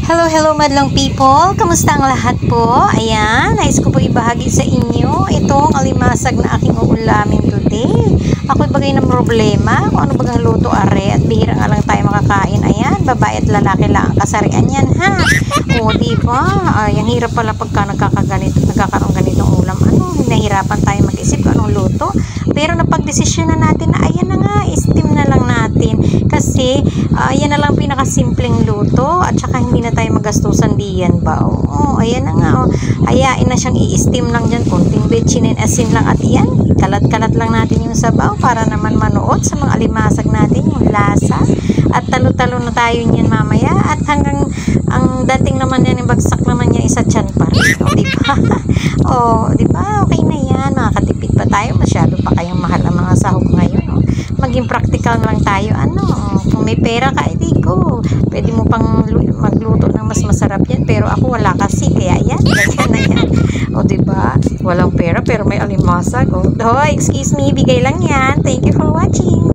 Hello, hello madlang people! Kamusta ang lahat po? Ayan, nais ko po ibahagi sa inyo itong alimasag na aking uulamin today. Ako'y bagay ng problema kung ano bagang luto are at bihira nga lang tayo makakain. Ayan, babae at lalaki lang ang kasarian yan ha. O diba? Ang hirap pala pagka nagkakaroon ganitong ulam. Nahirapan tayo mag-isip kung anong luto. Pero napagdesisyon na natin na ayan na nga, steam na lang natin. Kasi ayan na lang pinakasimpleng luto at saka hindi na tayo magastusan diyan ba. Ayan na nga. Ayain na siyang i-steam lang dyan. Konting betchin and asin lang at yan. Kalat-kalat lang natin yung sabaw para naman manuot sa mga alimasag natin yung lasa. At talo-talo na tayo niyan mamaya. At hanggang ang dating naman yan, yung bagsak naman yan isa tiyan pa rin. Diba? Diba? Okay na yan. Makakatipid pa tayo. Masyado pa kayong mahal ang mga sahog ngayon. Maging practical lang tayo. Kung may pera ka, edi go. Pwede mo pang magluto ng mas masarap yan. Pero ako wala kasi. Kaya yan. Ganyan na yan. Diba? Walang pera pero may alimasag. Excuse me. Bigay lang yan. Thank you for watching.